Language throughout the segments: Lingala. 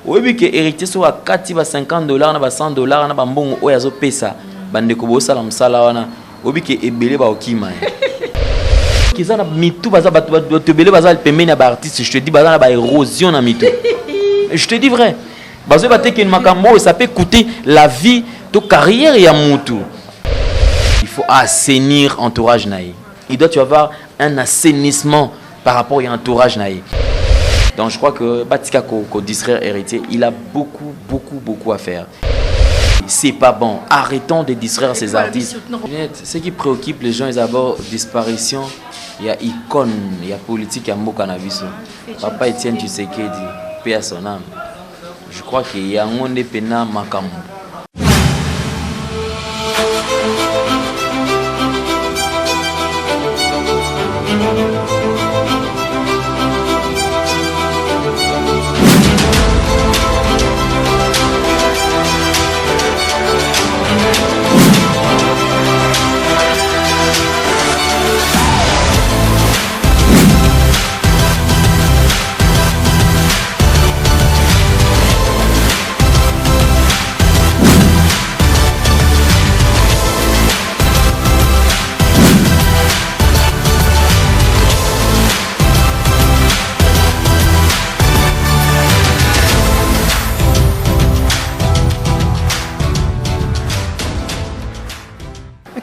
Oui, que héritier soit à 4 $50, na $100, na bambongo oyazo pesa, bande ko bosala msala wana. Oui, que ebele ba okima. Qu'ils ont mitou baza te belé baza pembeni na ba artiste, je te dis baza na ba érosion na mitou. Je te dis vrai. Bazo ba te que makambo ça peut coûter la vie to carrière ya mutu. Il faut assainir entourage naï. Il doit y avoir un assainissement par rapport à l'entourage naï. Donc je crois que Batika ko distraire héritier, il a beaucoup à faire. C'est pas bon. Arrêtons de distraire ces artistes. Ce qui préoccupe les gens, c'est d'abord disparition. Il y a icône, il y a politique, il y a mot cannabis. Papa Etienne Tshisekedi, paix à son âme. Je crois qu'il y a un monde pénal makambo.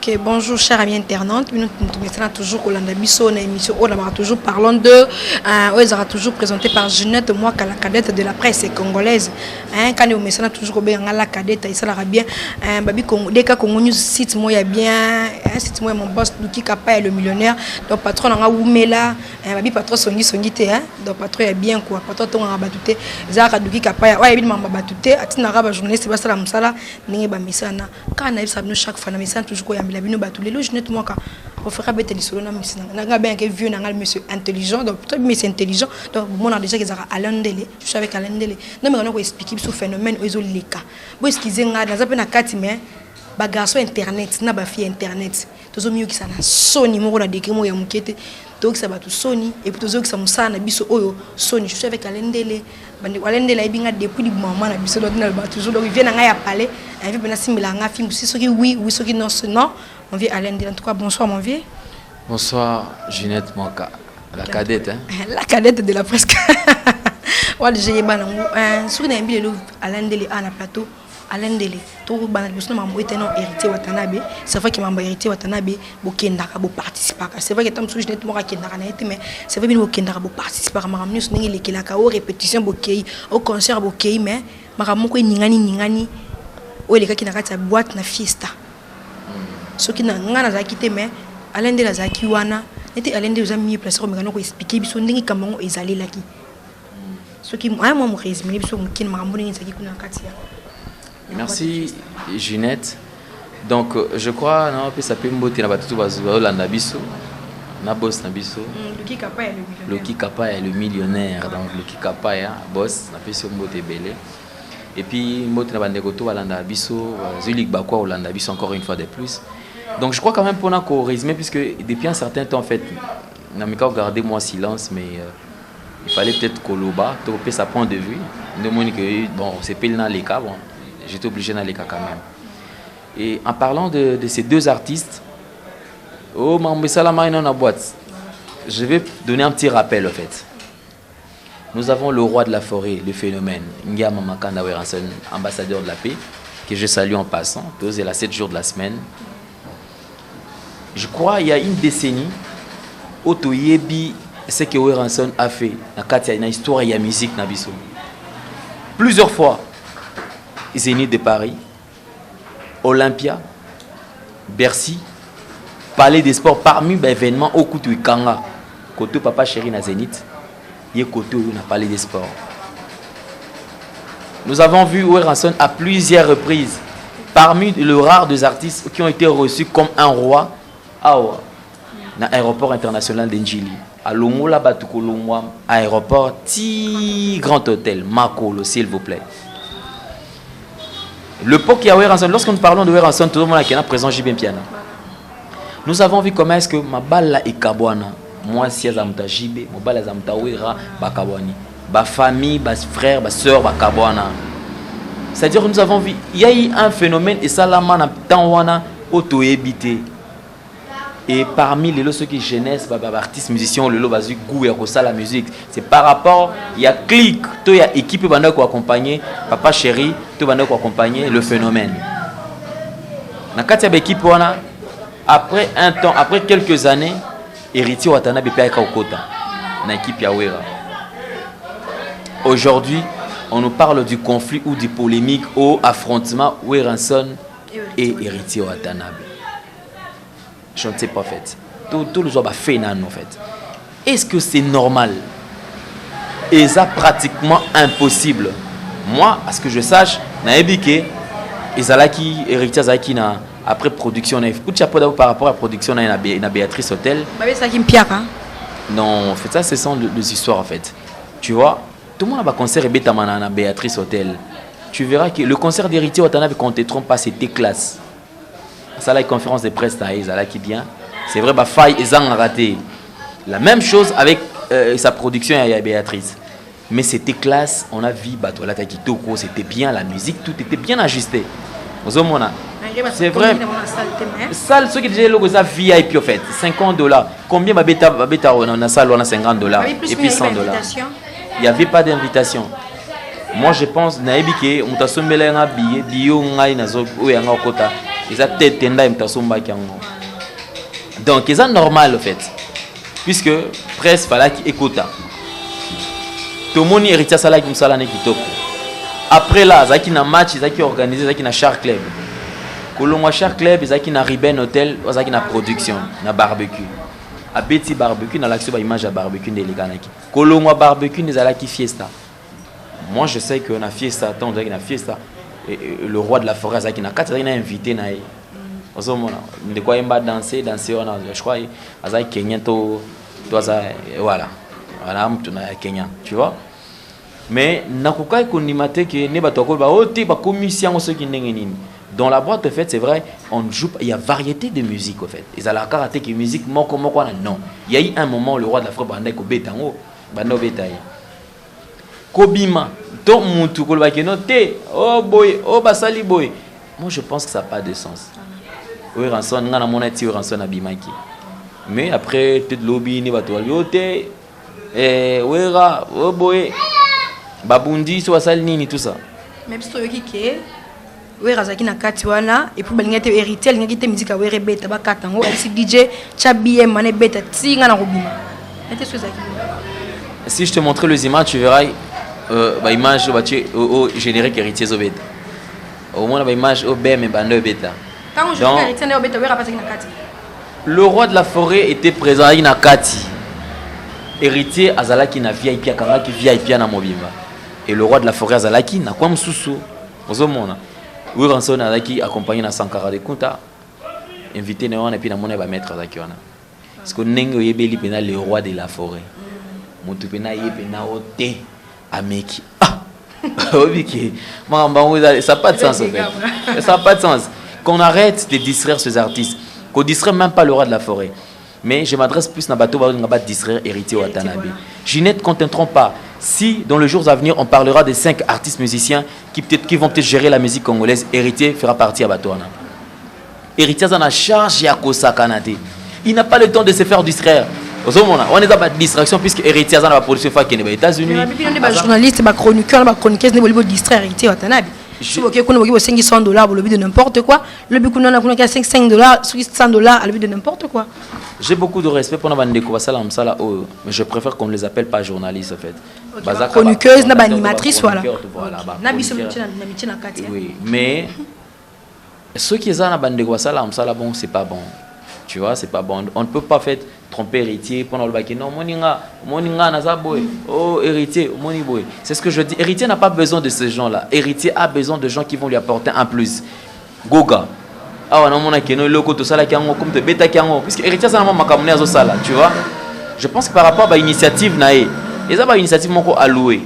Ok, bonjour chers amis internautes, nous sommes toujours au Landabiso, une émission où on toujours parlons de, où ils sera toujours présenté par Ginette, moi, la cadette de la presse congolaise. Quand nous sommes toujours bien la cadette, il sera bien. Babi Congo, dès que Congo News site moi il bien, site moi mon boss Luki Kapa est le millionnaire, donc patron on a Oumela, babi patron songi té, donc patron est bien quoi, patron ton a batouté, Zara Luki Kapa, ouais il m'a batouté, atina raba journaliste basta la musala, n'engé ba misana, quand on a eu ça nous chaque fois na misana toujours quoi la bino batulé le Ginette moi quand on fera bête l'histoire na misana na bien que vieux na monsieur intelligent donc toi monsieur intelligent donc mon a déjà que Zara Alain Dele je suis avec Alain Dele non mais on va expliquer ce phénomène aux leka bo excuser nga na zape na kati mais ba garçon internet na ba fille internet tozo mieux qui ça na Sony mo na décret mo ya mukete donc ça va tout Sony et puis tozo qui ça musana biso oyo Sony je suis avec Alain Dele bande Alain Dele ibinga depuis du moment na biso donc na ba toujours donc il vient na ya parler il vient na simila nga film si ce qui oui ce qui non mon vieux Alain Dele en tout cas bonsoir mon vieux. Bonsoir Ginette Moka, la cadette hein. La cadette de la presse. Wal j'ai banango sur na mbile Alain Dele à la plateau Alain Dele to banal biso mambo eteno héritier Watanabe c'est vrai que mambo héritier Watanabe bokendaka bo participer c'est vrai que tam suje net mo rakendaka na été mais c'est vrai que bokendaka bo participer mamam news ndenge lekelaka au répétition bokei au concert bokei mais mamam ko ningani o lekaki na kati ya boîte na fiesta soki na ngana za kité mais Alain Dele za ki wana était Alain Dele za mieux placé ko mekano ko expliquer biso ndenge kamango ezali laki soki moi mo résumé biso mukina mambo ndenge za ki kuna kati ya. Merci Ginette. Donc je crois non puis ça peut mboter na batutu bazuba Landa biso na boss na biso. Luki Kapa est le millionnaire. Luki Kapa est le millionnaire donc Luki Kapa ya boss na biso mbote belé. Et puis mbote na bandeko to Landa biso Zulik Bakwa Olanda biso encore une fois de plus. Donc je crois quand même pour qu'on résumer puisque depuis un certain temps en fait n'a même qu'à garder moi silence mais il fallait peut-être Koloba to pe sa point de vue. De moins que bon c'est pas dans les cas bon. J'étais obligé d'aller quand même. Et en parlant de ces deux artistes, oh Mambo Salama est dans la boîte. Je vais donner un petit rappel en fait. Nous avons le roi de la forêt, le phénomène, Ngia Mamakanda Weranson, ambassadeur de la paix, que je salue en passant. C'est la 7 jours de la semaine. Je crois il y a une décennie, Otoyebi, ce que Weranson a fait. Il y a une histoire, il y a musique, Nabiso. Plusieurs fois. Zénith de Paris, Olympia, Bercy, Palais des Sports, parmi les événements au Koutou Kanga, côté Papa Chéri na Zénith, il y a côté où on a Palais des Sports. Nous avons vu Weranson à plusieurs reprises, parmi les rares des artistes qui ont été reçus comme un roi à l'aéroport international d'Enjili, à Longola Batukolomwa, aéroport Ti Grand Hôtel, Makolo, s'il vous plaît. Le pot qui a Weranson, lorsque nous parlons de Weranson, tout le monde est présent, j'ai bien piano. Nous avons vu comment est-ce que ma balle est kabwana. Moi, si Azamta Jibe, ma balle Azamta Wera, Bakabwani. ba famille, ba frère, ba sœur, ba kabwana. C'est-à-dire que nous avons vu, il y a eu un phénomène et ça là man temps wana auto-évité. Et parmi les ceux qui jeunesse, artistes, musiciens, le basu goût et ça la musique, c'est par rapport, il y a clic, il y a équipe qui accompagner, papa chéri, tout va accompagner le phénomène. Dans quatre équipe après un temps, après quelques années, héritier Watanabe Pia Okota, dans l'équipe Yawera. Aujourd'hui, on nous parle du conflit ou du polémique ou affrontement Weranson et héritier Watanabe. Je ne sais pas, en fait. Tout le monde a fait en fait. Est-ce que c'est normal? Et ça pratiquement impossible. Moi, à ce que je sache, Naebike, Ezalaki, héritier Zaki, après production, par rapport à la production, na Béatrice Hotel. Non, en fait, ça, ce sont des histoires, en fait. Tu vois, tout le monde a un concert et na Béatrice Hotel. Tu verras que le concert d'héritier Watanabe, quand on ne te trompe pas, c'était classe. Ça là, conférence de presse, là qui bien. C'est vrai, bah faille, ils ont raté. La même chose avec sa production à Béatrice. Mais c'était classe, on a vu, bah toi là Kitoko, c'était bien la musique, tout était bien ajusté. C'est vrai. Salle, ceux qui disaient le ça VIP en fait, $50. Combien ma bêta on a salle on a $50 et puis $100. Il n'y avait pas d'invitation. Moi je pense naibike on t'a sommé un billet, bio ngai nazo ou yanga kota. Donc, c'est normal en fait, puisque presse fallait qu'il écoute. Tout le monde héritier ça là qui nous qui top. Après là, ça qui na match, ça qui organisé, ça qui na Char Club. Kolongwa Char Club, ça qui na Riben Hotel, ça qui na production, na barbecue. A Betty barbecue, na l'action image à barbecue de l'éganaki. Kolongwa barbecue, des ala qui fiesta. Moi, je sais qu'on a fiesta, tant on a une fiesta. Et le roi de la forêt, ça qui n'a quatre, il a invité na. De quoi il va danser, je crois, il Kenyan to, voilà, voilà, Kenyan, tu vois. Mais nakukai konimate que ne batoko ba oti ba commission ceux qui n'engeni. Dans la boîte en fait, c'est vrai, on joue, il y a variété de musique en fait. Ils ont la karaté qui musique moko non. Il y a eu un moment le roi de la forêt bandai ko betango, bando betaye. Kobima to mutu ko bakeno te oh boy oh basali boy. Moi je pense que ça n'a pas de sens. Oui ranson ngana mona ti ranson abimaki. Mais après tout lobby ni bato yote wera oh boy babundi so basali nini tout ça. Même si tu yoki wera zaki na kati wana et puis balingate héritier lingate musique a wera beta ba katango MC DJ chabie mané beta tinga na robima. Si je te montrais les images tu verras image au générique héritier Zobet. Au moins l'image au BM et bande bêta. Le roi de la forêt était présent à Nakati. Héritier Azalaki na VIP à Kanga qui VIP na Mobimba. Et le roi de la forêt Azalaki na quoi msusu. Ozomona. Oui ranson Azalaki accompagné na Sankara de Kunta. Invité na wana et puis na mona ba mettre Azalaki wana. Parce que nengo yebeli pena le roi de la forêt. Mutu pena yebena ote. Ameki. Ah! Ça n'a pas de sens en fait. Ça n'a pas de sens. Qu'on arrête de distraire ces artistes. Qu'on ne distraire même pas le roi de la forêt. Mais je m'adresse plus à Bato Baron distraire héritier Watanabe. Ginette, ne trompe pas. Si dans les jours à venir on parlera des 5 artistes musiciens qui vont peut-être gérer la musique congolaise, héritier fera partie à Batouana. Héritier en a charge à Kosa Kanate. Il n'a pas le temps de se faire distraire. On est dans la distraction puisque héritier dans la production qui est aux États-Unis. Les journalistes, les chroniqueurs, les chroniqueuses ne veulent distraire héritier Watanabe. Si vous avez $500 pour le but de n'importe quoi, le but qu'on a $5, $100 à le but de n'importe quoi. J'ai beaucoup de respect pour les mais je préfère qu'on ne les appelle pas journalistes en fait. Chroniqueuses, animatrices, voilà. Oui, mais ceux qui sont dans bon, c'est pas bon. Tu vois, c'est pas bon. On ne peut pas faire tromper héritier pendant le bac. Non, moninga naza boy. Oh, héritier, moni boy. C'est ce que je dis. Héritier n'a pas besoin de ces gens-là. Héritier a besoin de gens qui vont lui apporter un plus. Goga. Ah, non, mon akeno loko to sala kiango comme te beta kiango. Puisque héritier ça n'a pas makamune azo sala, tu vois. Je pense que par rapport à l'initiative nae, et ça va initiative moko alloué.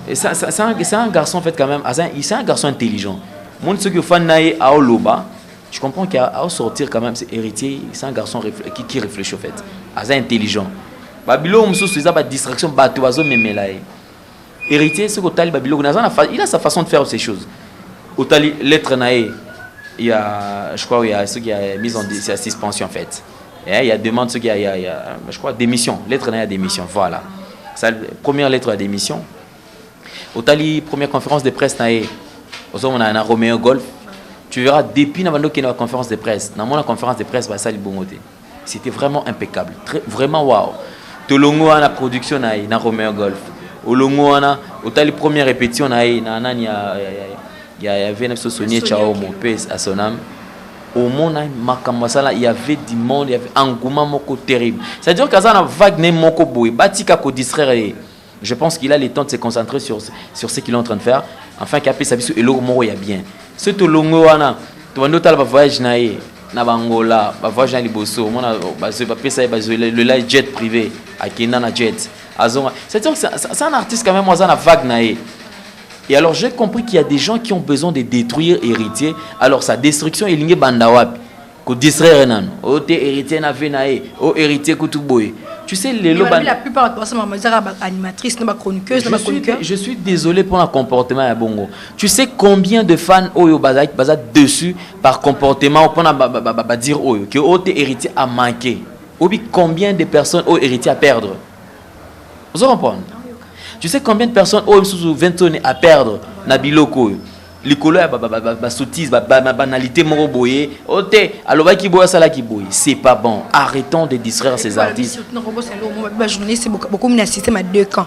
Et c'est un garçon en fait quand même. C'est un garçon intelligent. Mon ce que fan nae a oloba. Je comprends qu'à sortir quand même, c'est héritier, c'est un garçon qui réfléchit au fait. C'est intelligent. Babylon, il y a une distraction, il y a héritier ce que Babilo il a sa façon de faire ces choses. Otali lettre nae, il y a je crois il y a ceux qui a mis en suspension en fait. Et il y a demande ceux qui a je crois démission, lettre nae démission, voilà. Ça première lettre à démission. Otali première conférence de presse nae. On a un Roméo Golf. Tu verras depuis la conférence de presse, dans la conférence de presse ça c'était vraiment impeccable, vraiment waouh. Tolongo a la production na Roméo Golf. Olongo ana otali première répétition il y avait un Sonia Chao mon père à son âme. Au monde il y avait du monde, il y avait un engouement moko terrible. C'est-à-dire que ça na vague ne moko boy batika ko distraire. Je pense qu'il a le temps de se concentrer sur ce qu'il est en train de faire afin qu'il puisse s'habiller et le mot il y a bien. Ce Tolongo ana tu vas noter le voyage na Bangola, ba voyage na Liboso, mona ba se papier ça le jet privé à Kenya na jet. C'est-à-dire que c'est un artiste quand même moi ça na vague naé. Et alors j'ai compris qu'il y a des gens qui ont besoin de détruire héritier. Alors sa destruction est liée bandawapi. Ko distraire nan. O te héritier na venaé, o héritier kutuboy. Tu sais les la plupart de personnes animatrices, pas chroniqueuses, pas chroniqueurs. Je suis désolé pour le comportement à Bongo. Tu sais combien de fans oyo bazak dessus par comportement pour dire oyo que o te héritier a manqué. Obi combien de personnes ont héritier à perdre. Vous comprenez? Tu sais combien de personnes ont sous 20 ans à perdre na biloko. Likolo ya ba sottise ba banalité moko boye ote aloba ki boya sala ki boye c'est pas bon. Arrêtons de distraire ces artistes. Les journalistes beaucoup mis un système à deux camps.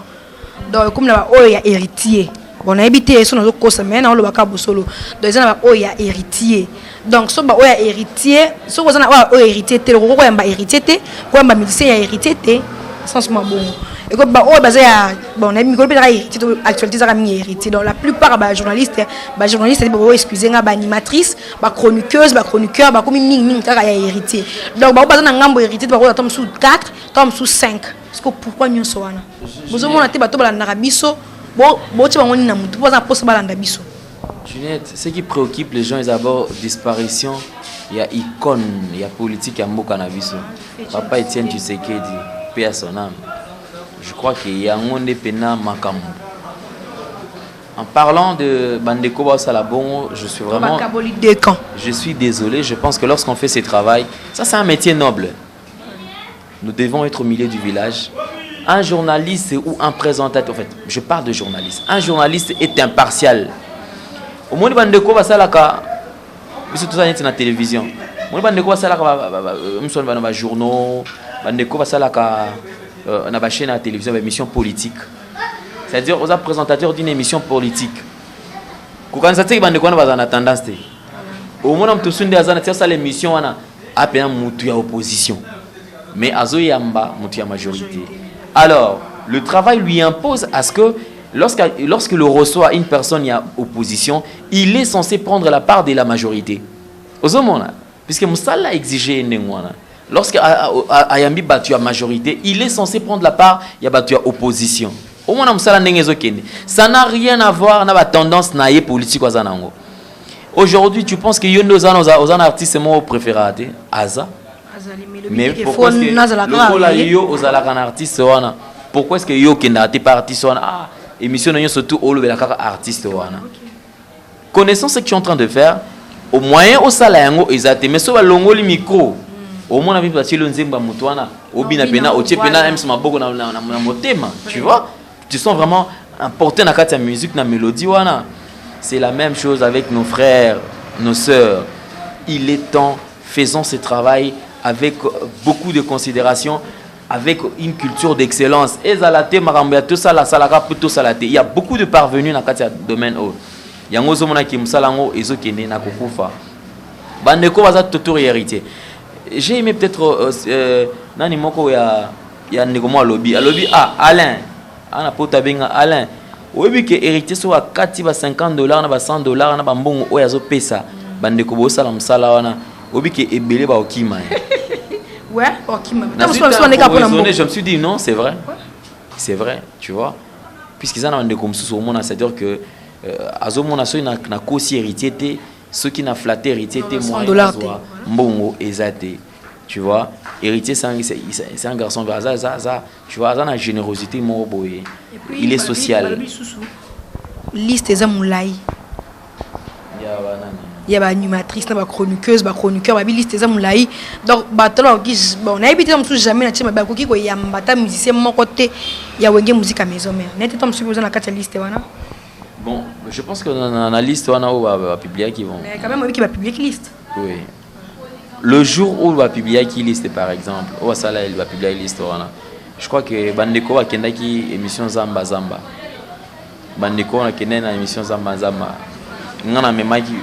Donc comme là oh il y a héritier. Bon on a habité sur nos causes mais on le baka bosolo. Donc ça oh il y a héritier. Donc so ba oh il y a héritier, so ko na oh héritier te ko ko yamba héritier te, ko yamba médecin ya héritier te, sens moi bon. Et comme bah oh basé à bon on a mis ko peut actualité ça mi héritier. Donc la plupart bah journalistes bah excusez nga bah animatrice, bah chroniqueuse, bah chroniqueur, bah comme ming kaka ya héritier. Donc bah basé na ngambo héritier bah tome sous 4, tome sous 5. Parce que pourquoi mieux so wana? Vous avez monté bato balanda rabiso, bon tu vas ngoni na mutu, pas poste balanda biso. Junette, ce qui préoccupe les gens est d'abord disparition, il y a icône, il y a politique à mboka na biso. Papa Etienne Tshisekedi, paix à son âme. Je crois qu'il y a un monde pena makambo. En parlant de Bandeko Salabon, je suis vraiment... Je suis désolé, je pense que lorsqu'on fait ce travail, ça c'est un métier noble. Nous devons être au milieu du village. Un journaliste ou un présentateur, en fait, je parle de journaliste. Un journaliste est impartial. Au moins, Bandeko Salaka, c'est tout ça dans la télévision. Au moins, Bandeko Salaka, dans les journaux, Bandeko Salaka... on a une chaîne à la télévision, une émission politique. C'est-à-dire, aux présentateurs d'une émission politique. Quand on sait que on a tendance, au moins on a ça l'émission, on a appelé un opposition. Mais à Zoyamba, il majorité. Alors, le travail lui impose à ce que lorsque le reçoit une personne y a opposition, il est censé prendre la part de la majorité. Puisque Moussala a exigé lorsque Ayambi battu à majorité, il est censé prendre la part, il y a battu à opposition. Au moins, ça n'a rien à voir avec la tendance naïe politique. Aujourd'hui, tu penses que Yondo aux artistes préférés Aza. Mais pourquoi est-ce que un artiste pourquoi est-ce que yo kenda te artiste ah émission surtout au le artiste connaissant ce qu'ils sont en train de faire au moyen au salaire exact mais so ba longo le micro au moins on a vu passer le nzemba mutwana obina pena o pena même sama boko na motema tu vois tu sens vraiment importé dans la musique na mélodie wana c'est la même chose avec nos frères nos sœurs il est temps faisons ce travail avec beaucoup de considération avec une culture d'excellence et zalate marambia tout ça la salaka plutôt salate il y a beaucoup de parvenus dans le domaine il y a ngozo mona ki musalango ezokende na kokufa bandeko baza toto héritier. J'ai aimé peut-être nani moko ya ndeko mo alobi ah Alain ana pota benga Alain oyebi ke héritier so akati ba $50 na ba $100 na ba mbongo oyo azopesa bandeko bosala msala wana oyebi ke ebele ba okima. Ouais, okima. Je me suis dit non, c'est vrai. C'est vrai, tu vois. Puisqu'ils en ont des comme ça au monde, c'est-à-dire que azomona so na kosi héritier té ceux qui n'a flatté héritier té moi mbongo ezate. Tu vois, héritier, c'est un garçon, tu vois, il a une générosité, il est social. Liste est moulay. Il y a une animatrice, une chroniqueuse, un chroniqueur, une liste est moulay. Donc, on a évité jamais la team, il y a un musicien, mon côté, il y a une musique à maison. Mais n'était-ce pas besoin de la liste? Bon, je pense qu'on a la liste, on va publier qui vont. Mais quand même, qui va publier qui liste? Oui. Le jour où on va publier qui liste, par exemple, où ça là, il va publier la liste, je crois que Bandeko va kenda qui émission Zamba Zamba. Bandeko va kenda na émission Zamba Zamba. Ngana mema qui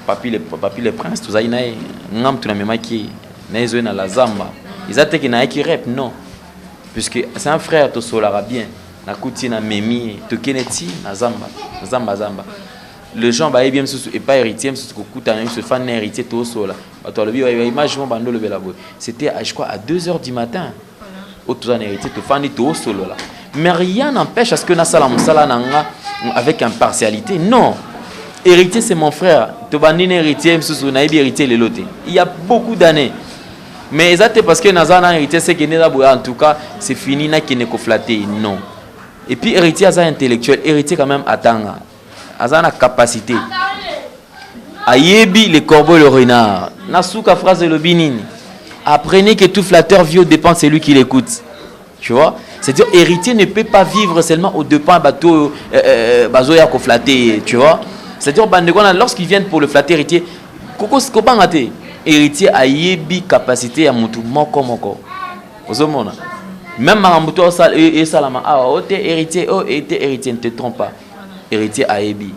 papi le prince tout ça inae ngam tu na mema qui naezo na la Zamba. Ils a qui na qui rap non. Puisque c'est un frère to solara bien. Na kuti na memi to keneti na Zamba. Zamba Zamba. Le gens ba bien et pas héritier ce kuta na se fan héritier to sola. Toi le bio image mon bando le belabo. C'était je crois à 2h du matin. Au tout en héritier to fan to solo là. Mais rien n'empêche à ce que na sala musala nanga avec impartialité. Non. Héritier c'est mon frère. To bandine héritier msusu na ibi héritier le loté. Il y a beaucoup d'années. Mais exactement parce que nazana héritier c'est que en tout cas c'est fini na qui ne ko flatter non. Et puis héritier ça intellectuel, héritier quand même atanga. Azana capacité. Ayebi le corbeau le renard. Nasuka phrase de l'obinini. Apprenez que tout flatteur vit au dépend c'est lui qui l'écoute. Tu vois? C'est-à-dire héritier ne peut pas vivre seulement au dépend bateau bazoya ko flatter, tu vois? C'est-à-dire lorsqu'ils viennent pour le flatter héritier, koko skobangate. Héritier ayebi capacité à mutu moko. Ozomona. Même marambuto sal et salama héritier ne te trompe pas. Héritier ayebi.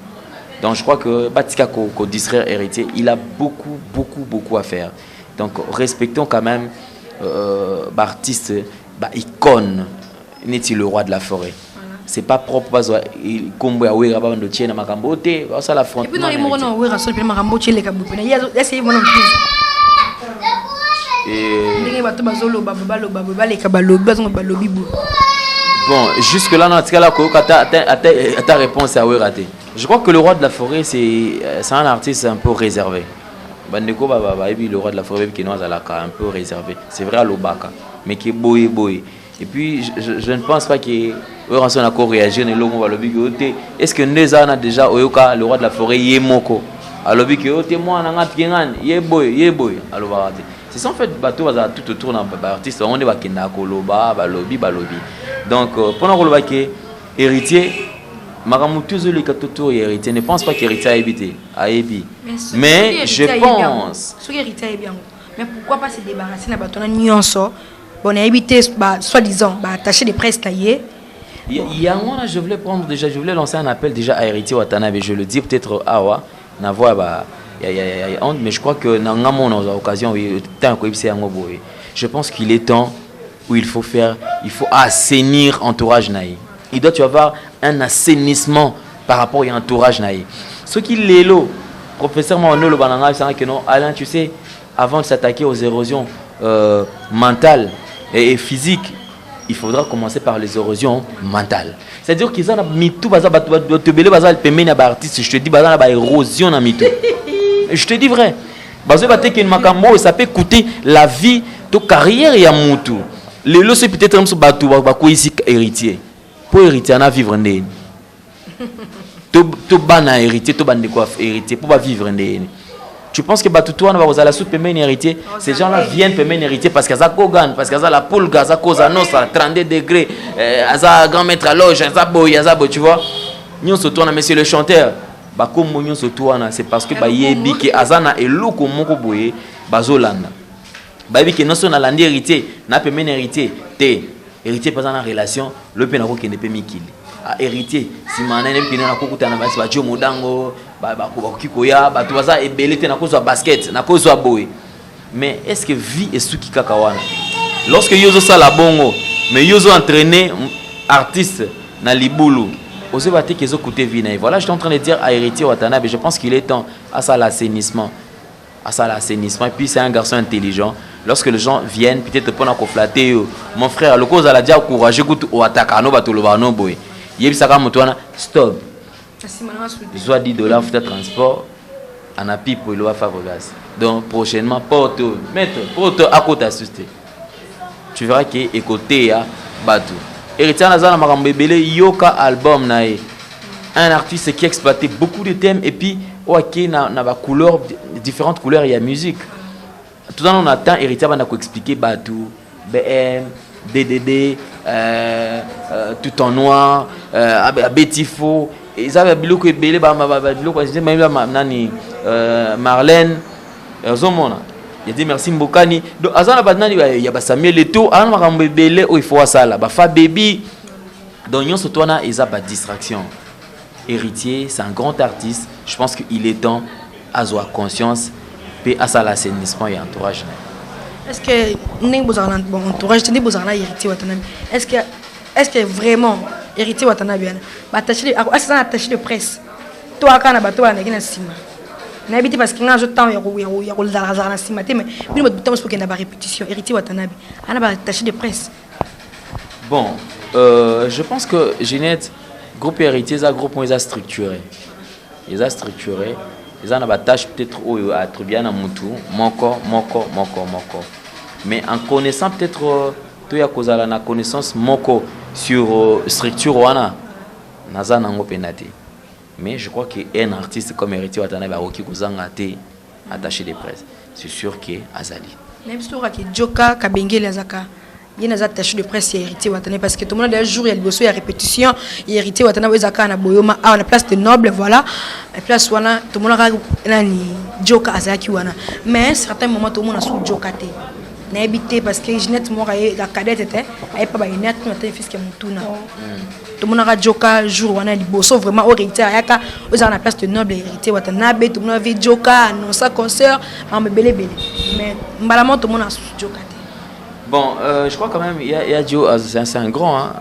Donc je crois que Batika ko distraire héritier, il a beaucoup à faire. Donc respectons quand même l'artiste, icône, n'est-il le roi de la forêt. C'est pas propre parce il combo awe gaba ndo tiena makambo te ça la front. Et puis non il mo no we rasol pe makambo tiele ka bupena ya essayer mon plus. Et bato bazolo baba le ka balobi bazongo balobi bo. Bon, jusque là dans ce cas là ta réponse à raté. Je crois que le roi de la forêt c'est un artiste un peu réservé. Bandeko baba et puis le roi de la forêt qui est un peu réservé. C'est vrai à l'obaka mais qui est boy. Et puis je ne pense pas que on a encore réagi est-ce que Neza a déjà oyoka le roi de la forêt yemoko alors que ote moi na ngati yeboy alors c'est ça en fait bateau va tout autour dans artiste on est bakenda koloba balobi donc pendant koloba que héritier makamutuzo le katoto héritier ne pense pas qu'héritier a évité mais je pense ce héritier est bien mais pourquoi pas se débarrasser na bateau na nyonso on a évité soi-disant attacher des presse taillées. Il y a un moment je voulais lancer un appel déjà à Héritier Watanabe, je le dis peut-être awa na voix mais je crois que dans mon occasion je pense qu'il est temps où il faut assainir entourage naï. Il doit y avoir un assainissement par rapport à entourage naï. Ce qui est là, professeur Manolo Bananga, c'est que non, Alain, tu sais, avant de s'attaquer aux érosions mentales et physiques, il faudra commencer par les érosions mentales. C'est-à-dire qu'ils ont mis tout, je te dis, érosion dans mitou. Je te dis vrai. Ça peut coûter la vie, ta carrière et à moutou. Les lots, c'est peut-être un peu ici héritier. Pour héritier, on a vivre en tout bana héritier, tout ban de quoi héritier, pour vivre en tu penses que Batoutou on va la soupe payer héritier? Ces gens-là viennent payer héritier parce qu'ils ont Kogan, parce qu'ils ont la poule, qu'ils ont cause à 32 degrés, ils ont grand maître à loge, ils ont boy, tu vois. Nous se tourne monsieur le chanteur. Comme nous se tourne, c'est parce que yebi que azana et loko moko boye bazolanda. Baby que non son alandi héritier, n'a payer héritier, héritier pas en relation, le penako qui ne peut mikili. Héritier si manene qui na kokuta na basi bajo modango kikoya batu baza ebelete na kozwa basket na kozwa boy mais est-ce que vie est sous kaka wana lorsque yozo sala bongo mais yozo entraîner artiste na libulu ozo baté kezo coûter vie na voilà je suis en train de dire à Héritier Watanabe je pense qu'il est temps à ça l'assainissement et puis c'est un garçon intelligent lorsque les gens viennent peut-être pour na flatter mon frère le cause à la dia courageux ou attaquer no bato lo bano boy yebisaka moto wana stop soit $10 frais de transport ana pipo il va Fabregas. Donc prochainement porto à côté assisté. Tu verras que écouter à Batu. Héritier Nazana makambo ebele yoka album nae. Un artiste qui exploitait beaucoup de thèmes et puis OK na couleur différentes couleurs il y a musique. Tout le temps on attend Héritier va nous expliquer Batu, BM, DDD, tout en noir, Betifo. Ils avaient biloko ebele biloko même nani Marlène Zomona. Il dit merci Mbokani. Donc azana badnani il y a Samuel Leto, ana makambo ebele o il faut ça là, ba fa baby. Donc yon surtout na ils a pas distraction. Héritier, c'est un grand artiste. Je pense qu'il est temps à avoir conscience et à l'assainissement et entourage. Est-ce que vous avez un entourage, vous avez héritier Watanabe? Est-ce que vraiment héritier Watanabe est-ce que un attaché de presse? Toi quand on a une sima. N'habite parce qu'il y a un temps il y a un sima mais il y a temps pour qu'il y ait une répétition. Héritier Watanabe, on a attaché de presse. Bon, je pense que Ginette groupe héritier, c'est un groupe qui est structuré. Ils ont structuré. Ils ont une tâche peut-être à attribuer à Moutou, moko. Mais en connaissant peut-être tout ya kozala na connaissance moko sur structure wana naza nango penate. Mais je crois qu'un artiste comme héritier Watanabe a oki kozanga te attaché de presse. C'est sûr que azali. Même si tu vois que Joka Kabengele azaka il y a des attaches de presse héritier Watanabe parce que tout le monde a un jour il y a des répétitions héritier Watanabe ezaka na boyoma à la place de noble voilà la place wana tout le monde a nani Joka azaki wana mais à un certain moment tout le monde a sous Joka te n'habité parce que Ginette moi la cadette était elle pas net tout notre fils qui mutuna tout le monde a Joka jour wana liboso vraiment héritier ayaka aux la place de noble héritier Watanabe tout le monde avait Joka non sa concert en belé mais malalement tout le monde a sous Joka te. Bon, je crois quand même, il y a Joe, c'est un grand, hein.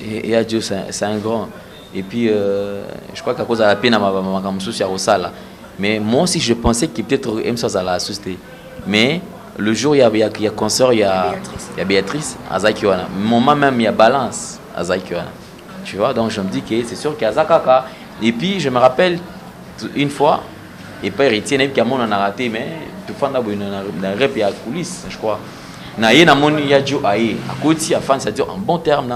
Il y a Joe, c'est un grand. Et puis, je crois qu'à cause de la peine, je Rosala. Mais moi aussi, je pensais qu'il peut-être M. à la société. Mais le jour, il y a concert, il y a Béatrice, à Zakiwana. Moment même, il y a Balance, à Zakiwana. Tu vois, donc je me dis que c'est sûr qu'il y a Zakaka. Et puis, je me rappelle une fois, et pas héritier, il y a mon raté, mais tout le monde a un rep, il y a la coulisse, je crois. Na yena moni ya jo aye à côté à fan c'est-à-dire en bon terme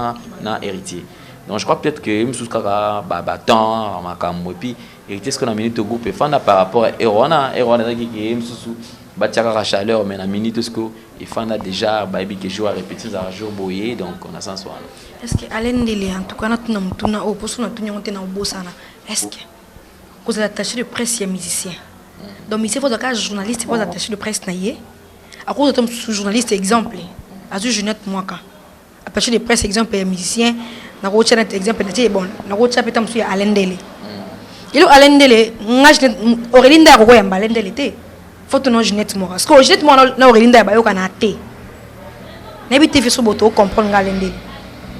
na héritier. Donc je crois peut-être que msous kaka baton makambo et puis héritier ce qu'on a minute au groupe et fan par rapport à Erwana qui msous batiaka la chaleur mais na minute ce que et fan a déjà baby que joue à répéter ça jour boyer donc on a sens soir. Est-ce que alendele en tout cas na tuna o poso na tunya onte na obosana est-ce que vous êtes attaché de presse et musicien. Donc il faut que journaliste faut attaché de presse na yé. À cause de ton journaliste exemple, à ce Jeunette Mwaka, à partir de presse exemple et musicien, na rocha net exemple na bon, na rocha peut être Alendele. Il est Alendele, ngaj Aurelinda ko yamba Alendele te. Faut ton Jeunette Mwaka. Parce que Jeunette Mwaka na Aurelinda ba yo kana te. Na bi te fait so boto comprendre Alendele.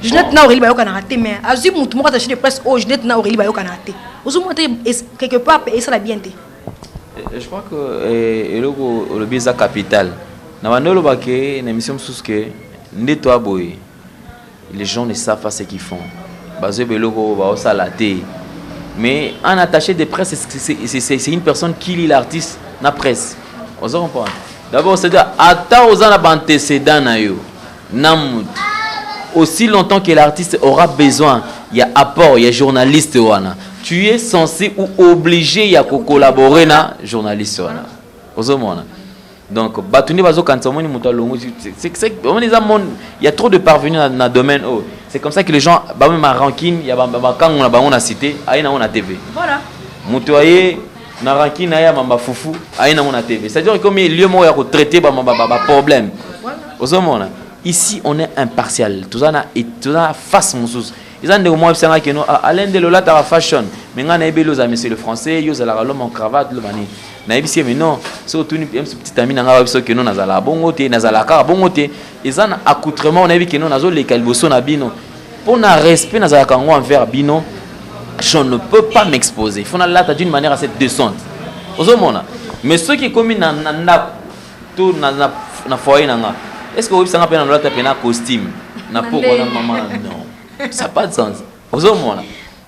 Jeunette na Aurelinda ba yo kana te mais azu mutu mo attaché de presse au Jeunette na Aurelinda ba yo kana te. Ozu mo te quelque part et ça la bien te. Je crois que le biza capital. Na bandolo baké na émission sous que ndeto aboy les gens ne savent pas ce qu'ils font bazé beloko ba osalaté mais un attaché de presse c'est une personne qui lit l'artiste na presse on se comprend d'abord c'est dire ata ozana antécédent na yo namut aussi longtemps que l'artiste aura besoin il y a apport il y a journaliste wana tu es censé ou obligé ya collaborer na journaliste wana ozomona. Donc, il y a trop de parvenus dans le domaine. C'est comme ça que les gens, même à Rankin, il y a quand on a cité, on a TV. Voilà. Moutoyer, na Rankin, il y a Mamba Foufou, on a TV. C'est-à-dire que il y a lieu pour traiter les problèmes. Ici, on est impartial. Tout ça face mon sous. Ils ont des moments qui nous Alain de Lola ta fashion. Mais on a besoin de monsieur le français, yo la l'homme en cravate le mani. Na ebisi mais non, c'est tout une petite amie nga biso que nous nazala bongoté, nazala ka bongoté. Ils ont accoutrement on a vu que nous nazo les calboso na bino. Pour na respect nazala kango envers bino, je ne peux pas m'exposer. Il faut na là d'une manière assez décente. Ozomona. Mais ceux qui commis na tout na foyer nanga. Est-ce que vous savez pas na l'autre pena costume na pour na maman non. Ça n'a pas de sens.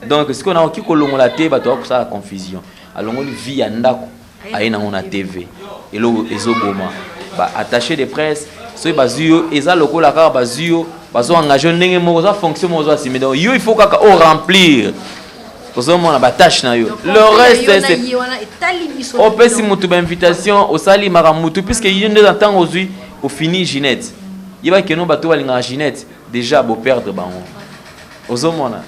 Donc, ce qu'on a aussi, c'est la confusion. Alors, on vit à Ndako. aye nango na TV elo ezoboma ba attaché de presse so bazuyo eza lokola kaka bazuyo bazo engagé ndenge moko za fonction moko za simi donc yo il faut kaka o remplir ozomona ba tâche na yo le reste c'est o pesi mutu ba invitation osali mara mutu puisque yende dans temps ozui au fini Ginette yeba que non bato balinga Ginette déjà beau perdre bango ozomona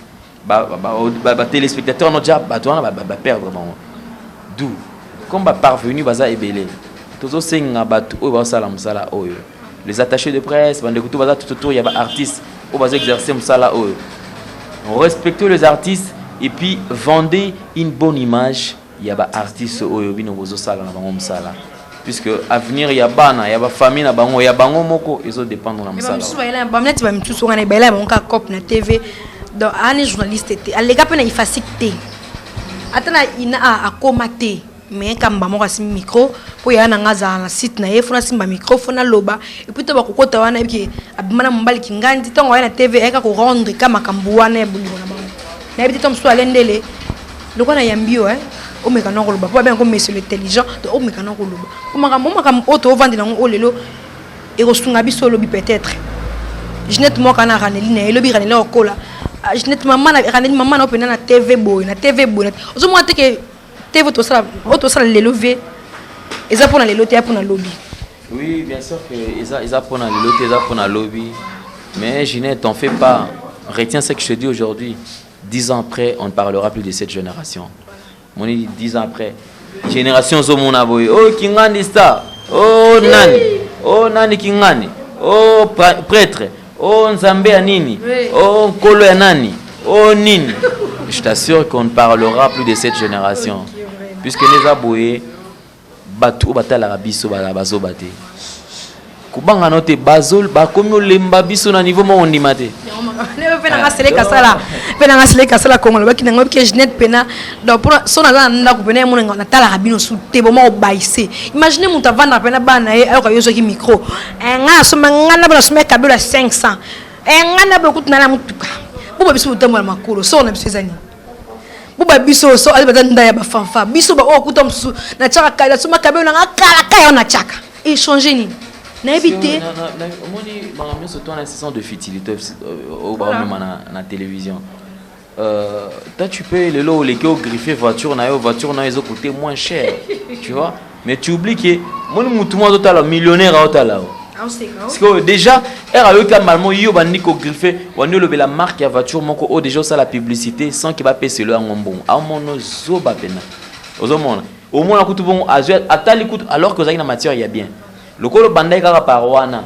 ba téléspectateurs no déjà bato wana ba perdre bango d'où comme ba parvenu baza ebelé tozo senga bato o ba sala musala oyo les attachés de presse bande kutu baza tout autour ya ba artistes o baza exercer musala oyo respectez les artistes et puis vendez une bonne image ya ba artistes oyo bino bozo sala na bango musala puisque avenir ya bana ya ba famille na bango ya bango moko ezo dépendre na musala ba mneti ba mtuso ngana ba ila monka cop na TV donc ani journaliste te alega pe na ifacité atana ina akomate mais kamba moko asimi micro po ya na ngaza na site na ye fona simba microphone na loba et puis to ba kokota wana ebiki abimana mbali kingandi tongo ya na TV eka ko rendre kama kambuana ya bulingo na bango na ebiti tom so alendele loko na yambio o mekana ko loba po ba ko monsieur l'intelligent to o mekana ko loba o makam auto vendre na ngo lelo e ko sunga biso lobi peut-être Ginette mo kana raneline e lobi ranele okola Ginette maman na raneli maman na opena na TV boy ozo mo ateke TV to ça les lever et ça pour les loter pour na lobby. Oui, bien sûr que ils pour na les loter, ils pour na lobby. Mais Ginette, t'en fais pas. Retiens ce que je te dis aujourd'hui. 10 ans après, on ne parlera plus de cette génération. On dit 10 ans après. Génération Zomona boy. Oh Kingani star. Oh nani. Oh nani Kingani. Oh prêtre. Oh Nzambe Anini. Oh Kolo Nani. Oh Nini. Je t'assure qu'on ne parlera plus de cette génération. Puisque les aboués batou batala biso bazo baté kubanga note bazol ba komi lemba biso na niveau mo ondimate ne pe na ngasele kasala kongo ba kinango ke Ginette pena donc pour son na nda ko pena mo na tala bino sous te bo mo baisse imaginez mon tavana pena bana e alors yo zo ki micro nga so mangana bana so meka bela 500 ngana ba kutuna na mutuka bo biso utamwa makolo so na biso zani buba biso so ali batanda ya bafanfa biso ba okuta msu na chaka kala suma kabelo na kala kaya na chaka échanger ni na éviter omoni bangamio surtout en session de futilité au même na télévision toi tu peux le lot les qui griffer voiture na ils ont coûté moins cher tu vois mais tu oublies que mon mutu mo total millionnaire à total parce que déjà RAE normalement yo bandi ko griffer wani lobe la marque ya voiture moko o déjà ça la publicité sans qu'il va payer le ngombon a mono zo ba pena ozomona au moins akutu bon atali kutu alors que ça na matière ya bien lokolo bandai kaka parwana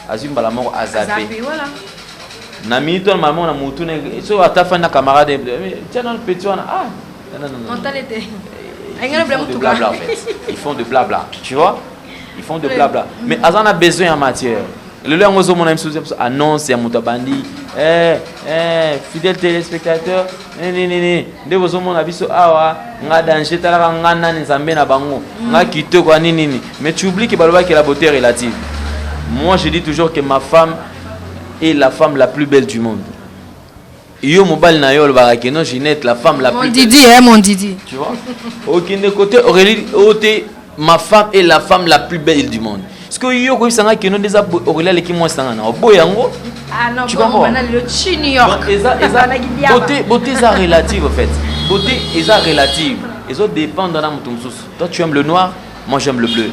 azimba la moko azape voilà na minute normalement na mutu ne so atafa na camarade tiens dans le petit wana non mentalité blabla en fait ils font de blabla tu vois. Ils font de blabla. Mais Azan a besoin en matière. Le lieu où on a annonce à Moutabandi, fidèles téléspectateurs, de vos hommes on a vu ça, nga danger, t'as nga nan zambé na bango, nga quitté quoi nini. Mais tu oublies que la beauté est relative. Moi je dis toujours que ma femme est la femme la plus belle du monde. Yo mobile na yo le barakeno Ginette, la femme la plus belle. Mon Didi. Tu vois? Aucun côté Aurélie, ma femme est la femme la plus belle du monde. Parce que yo ko sanga keno des Aurélie qui moi sanga na boyango. Non, tu comprends? Le New Beauté est relative en fait. Beauté est relative. Les autres dépendent dans mon sous. Toi tu aimes le noir, moi j'aime le bleu.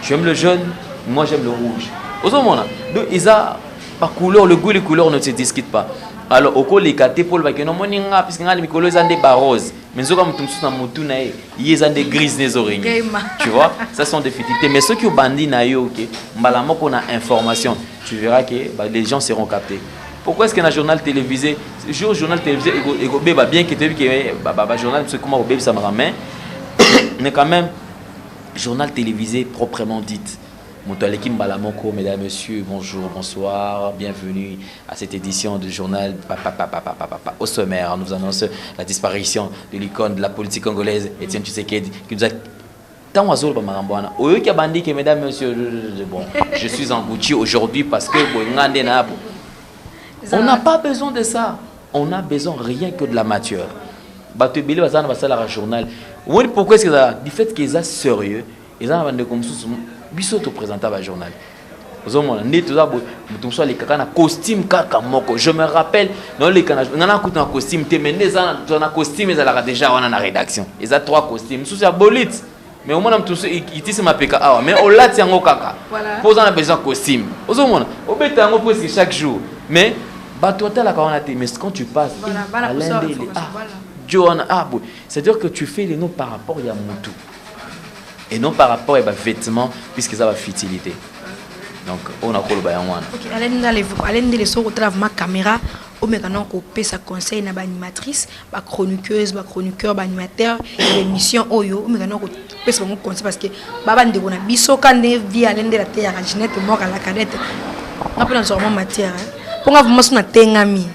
Tu aimes le jaune, moi j'aime le rouge. Aux hommes donc ils a pas couleur, le goût les couleurs ne se discutent pas. Alors au les caté pour le bac non moninga puisque nga les micolo ils ont des roses mais ceux comme tout na mutu na ils ont des grises les oreilles tu vois ça sont des futilités mais ceux qui ont bandit na yo OK mbala moko na information tu verras que les gens seront captés. Pourquoi est-ce qu'un journal télévisé journal télévisé ego beba bien que tu vu que journal c'est comment au bébé ça me ramène mais quand même journal télévisé proprement dit. Moutalekim Balamoko, mesdames, messieurs, bonjour, bonsoir, bienvenue à cette édition du journal Au sommaire, nous annonce la disparition de l'icône de la politique congolaise, Étienne Tshisekedi, qui nous a tant oiseau Marambouana. Au qui a bandit que mesdames, messieurs, bon, je suis engouti aujourd'hui parce que on n'a pas besoin de ça. On a besoin rien que de la matière. bato ebele baza na basala la journal omoni pourquoi est-ce que ça du fait qu'ils sont sérieux ils ont bande comme sous biso to présenter ba journal ozomona nde toza mutu so le kaka na costume kaka moko je me rappelle non le kana ngana kutu na costume te mais ndeza na costume ezalaka déjà wana na rédaction ils ont 3 costumes sous ya bolite mais au moins tout itisi mapeka awa mais au lati yango kaka posa na besoin costume ozomona obeta yango presque chaque jour mais bato tala ka wana te mais quand tu passes Joanna c'est-à-dire que tu fais les noms par rapport à mutu et non par rapport à vêtements puisque ça va futilité. Donc on a quoi le bayan wana. OK, allez les so retrouve ma caméra au mécanon ko pesa conseil na ba animatrice, ba chroniqueuse, ba chroniqueur, ba animateur l'émission oyo au mécanon ko pesa mon conseil parce que baba ndeko na biso kande via l'ende la terre Ginette mort à la cadette. On peut dans matière. Pour nga vraiment na tengami.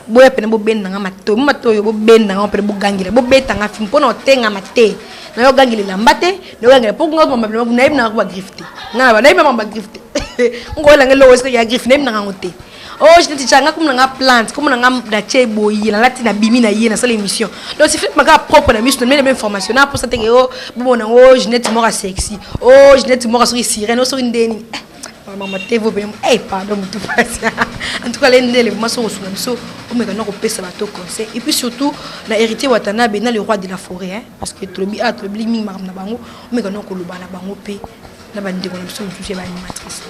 Boya pene bo benda nga mato yo bo benda nga pene bo gangile bo beta nga film pona otenga mate na yo gangile lambate na yo gangile pour nga mama na ibna ko ba grifte nga ba na ibna ba grifte ngola ngelo wese ya grifte na ibna nga ngote oh je te tchanga comme nga plante comme nga da chebo yi na lati na bimi na yi na sala émission donc c'est fait maka propre na mission mais même information na pour ça te yo bo na oh Ginette mora sexy oh Ginette mora so sirène so ndeni maman tevo bien pardon tout passe en tout cas les maçons au so on me donne pesa bato conseil et puis surtout la héritier Watanabe na le roi de la forêt hein parce que trobi mi na bango on me donne ko loba na bango pe na bande ko na biso toucher ba animatrice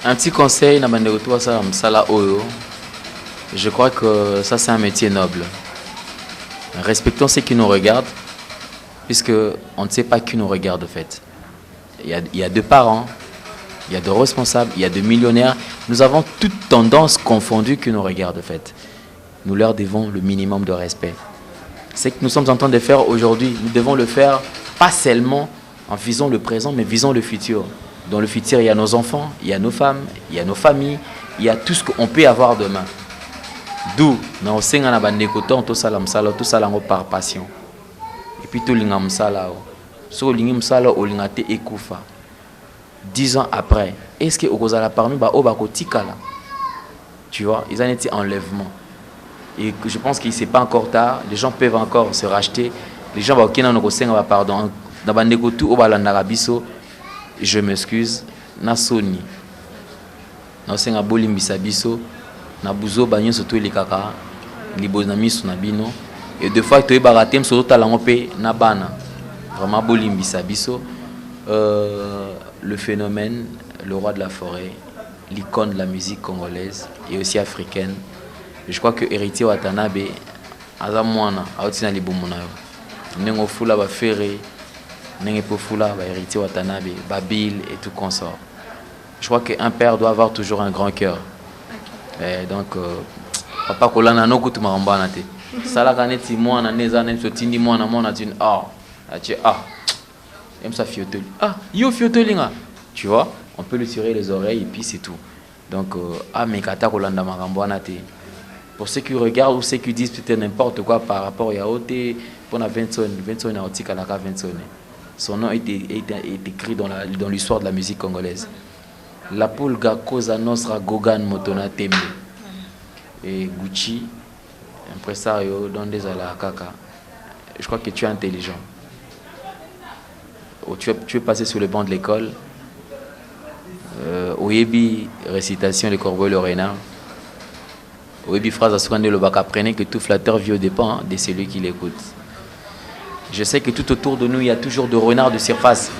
un petit conseil na bande ko toi ça msala oyo je crois que ça c'est un métier noble respectons ceux qui nous regardent puisque on ne sait pas qui nous regarde en fait il y a deux parents. Il y a de responsables, il y a de millionnaires. Nous avons toutes tendances confondues que nous regardent de fait. Nous leur devons le minimum de respect. Ce que nous sommes en train de faire aujourd'hui, nous devons le faire pas seulement en visant le présent, mais visant le futur. Dans le futur, il y a nos enfants, il y a nos femmes, il y a nos familles, il y a tout ce qu'on peut avoir demain. D'où, nous avons tout ça par passion. Et puis tout ça, so lingamsala olingate ekufa. 10 ans après, est-ce que Okozala parmi Obakotikala? Tu vois, ils ont été enlèvement. Et je pense qu'il n'est pas encore tard. Les gens peuvent encore se racheter. Les gens vont dire pardon. Je m'excuse. Nasoni. Nasenga bolimbisa biso. Nabuzo banyo soto les kaka. Libonami sunabino. Et deux fois que tu es baratem soto talangope nabana. Vraiment bolimbisa biso. Le phénomène, le roi de la forêt, l'icône de la musique congolaise et aussi africaine. Je crois que héritier Watanabe, Azamwana, Aotina Libomonayo, Nengo Fula va Ferré, Nengo Fula va héritier Watanabe, Babil et tout consort. Je crois qu'un père doit avoir toujours un grand cœur. Et donc, papa Kolana no kutu marambana te. Sala kaneti mwana neza nemso tindi mwana mona tune Aime ça fiotoli. Yo fiotolinga. Tu vois, on peut lui tirer les oreilles et puis c'est tout. Donc, mekata kolanda marambwana te. Pour ceux qui regardent ou ceux qui disent peut-être n'importe quoi par rapport à Yaote, pour la 20 sonnes à Otika la 20 sonnes. Son nom est écrit dans l'histoire de la musique congolaise. La Pulga Cosa Nostra Gogan Motona Tembe. Et Gucci, impresario dans des Kaka. Je crois que tu es intelligent. Tu es passé sur le banc de l'école. Oyebi, récitation, les corbeaux, le renard. Oyebi, phrase à soigner le bac, apprenez que tout flatteur vit au dépens de celui qui l'écoute. Je sais que tout autour de nous, il y a toujours de renards de surface.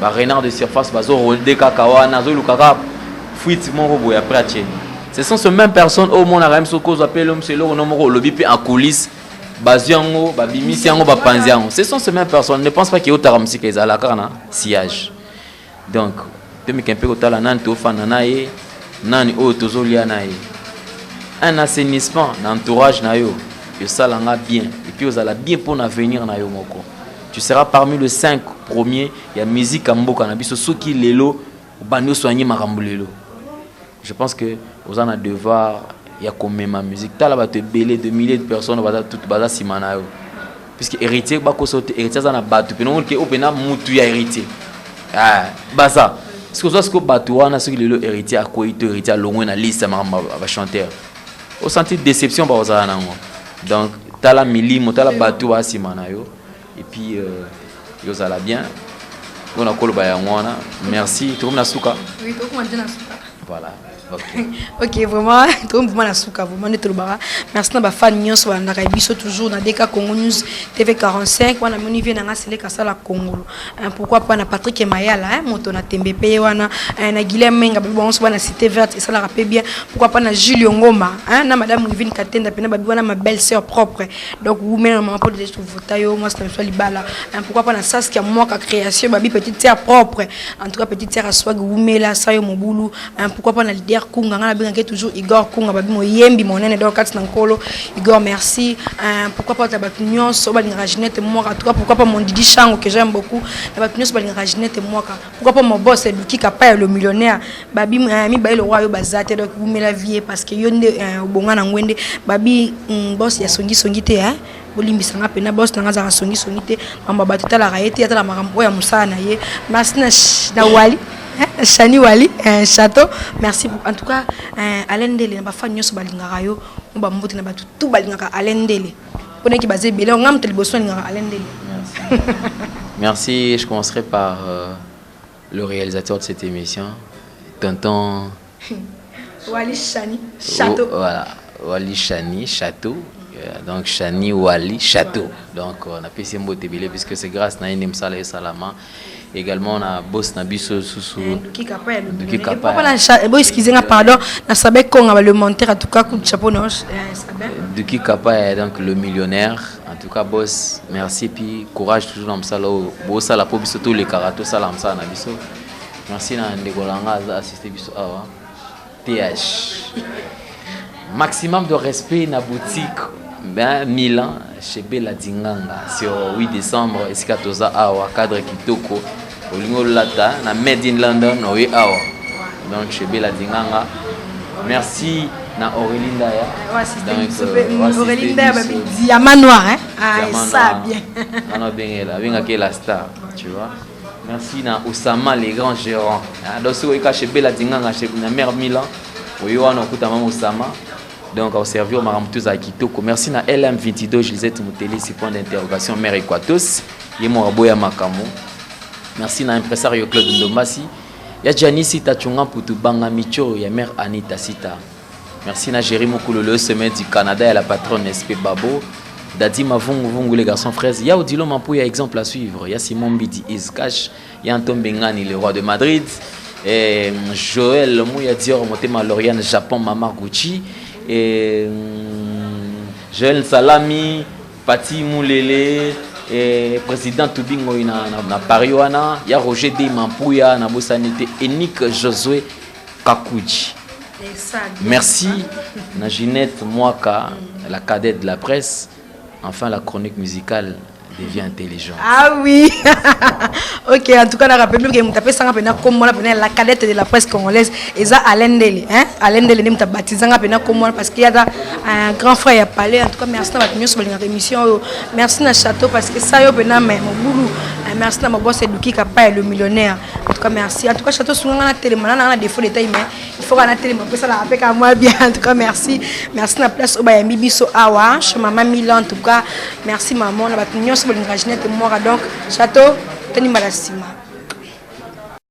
Renards de surface, ce sont ces mêmes personnes au monde à en coulisses. Ce sont ces mêmes personnes. Ne pense pas qu'il y a autant de sillage. Donc, un assainissement d'entourage et ça bien. Et puis vous allez bien pour l'avenir. Tu seras parmi les 5 premiers. Il y a musique à Mboka Nabiso Soki Lelo Banyo soigner Marambulelo. Je pense que vous en avez devoir. Il y a comme ma musique. Tu as belé de milliers de personnes qui sont simana. Puisque héritier, héritier, ça n'a pas tout. Puis que opena mutu ya héritier. Baza. Ce que vous avez battu, on a ce que le héritier a quoi il héritier a l'ongwe na liste ma chanteur. Au senti de déception par aux donc tala milimo tala bato basima na yo et puis yo ça la bien on a koloba ya ngwana merci tout na suka oui tout comme na suka voilà. Ok, vraiment, tout le monde a souka, vraiment, merci à ma fan Nyons, on a réussi toujours dans des cas Congo News TV 45, on a mené vient dans la série Kassala Congo. Pourquoi pas na Patrick Mayala, mon ton a TMBP, on a Guilhem Menga, on se voit na Cité Verte, et ça la rappelle bien. Pourquoi pas na Julio Ngoma, na Madame Rivine Katenda, pena babouana ma belle-sœur propre. Donc vous mettez un peu de votayo, moi c'est un libala. Pourquoi pas na Saskia moi ka création, babi petite sœur propre. En tout cas petite sœur à swag vous mettez là ça yo mon boulot. Pourquoi pas na leader Kunga ngana bien toujours Igor Kunga babi mo yembi mon nene donc kati nankolo Igor merci pourquoi pas tabatu nyonso balinga Ginette moi en tout cas pourquoi pas mon Didi Chango que j'aime beaucoup tabatu nyonso balinga Ginette moi pourquoi pas mon boss Luki Kapa le millionnaire babi mi ba le roi yo bazate donc vous me la vie parce que yonde bonga na ngwende babi boss ya songi te hein bolimbisanga pena boss nanga za songi te mamba batata la raete ata la makambo ya musala na ye merci na wali Chani Wali, un château. Merci beaucoup. En tout cas, Alain Dele, on va faire une chose balingarayo, on va monter na batu tout balingara Alain Dele. On est qui basé belé, on a monté le besoin balingara Alain Dele. Merci. Je commencerai par le réalisateur de cette émission, Tonton Wali Chani Château. Voilà, Wali Chani Château. Donc Chani Wali Château. Donc on a fait ce mot tébélé puisque c'est grâce à Inem Salah et Salama. Également on a boss na biso sous qui capable excusez-moi pardon na sabe ko nga le monter en tout cas coup de chapeau non de qui capable donc le millionnaire en tout cas boss merci puis courage toujours dans ça là boss la po biso tous les karato ça là ça na biso merci na ndegolanga assister biso awa TH maximum de respect na boutique ben Milan chez Bella Dinganga sur 8 décembre Eskatoza awa cadre kitoko olingo lata na made in London oui awa donc chez Bella Dinganga merci na Aurélie Ndaya Aurélie Ndaya babi diamant noir hein ça bien on a bien la star tu vois merci na Osama les grands gérants donc chez Bella Dinganga chez na mère Milan oui on a kuta mama Osama. Donc, au service au Maramtouz à Kitoko. Merci à LM22, Gisette Mouteli, c'est point d'interrogation, Mère Equatos, Yemo Aboya Makamo. Merci à l'impresario Claude Ndombasi. Ya Janice Tachunga Poutubanga Micho, ya Mère Anita Sita. Merci à Jérémy Mokolo, le sommet du Canada et la patronne SP Babo. Dadi Mavungu Vungu, les garçons frères. Ya Odilo Mampou, il y a exemple à suivre. Ya Simon Bidi Iskash, ya Anton Bengani, le roi de Madrid. Et Joël Mouya Dior, Motema Lauriane, Japon, Mama Gucci. Et Joël Salami, Pati Moulele, et président Toubingo na Pariwana, il y a Roger D. Mampouya, na Bossanité, et Nick Josué Kakouji. Merci, na Ginette Mouaka, la cadette de la presse. Enfin, la chronique musicale devient intelligente. Ah oui. Ok, en tout cas, on a rappelé que nous avons comme la cadette de la presse congolaise, et ça Alain Dele. Alain Dele, nous avons baptisé comme parce qu'il y a un grand frère qui a parlé. En tout cas, merci à votre émission. Merci à Château parce que ça, mon boulot. Merci à mon boss Luki Kapa le millionnaire. En tout cas, merci. En tout cas, Château, souvent, on a télé, on a des faux détails, mais il faut qu'on a télé, ça la rappelle à moi bien. En tout cas, merci. Merci à la place au Bayami Biso Awa, chez maman Milan. En tout cas, merci maman. On a battu Ginette moi donc Château, Tani Malasima.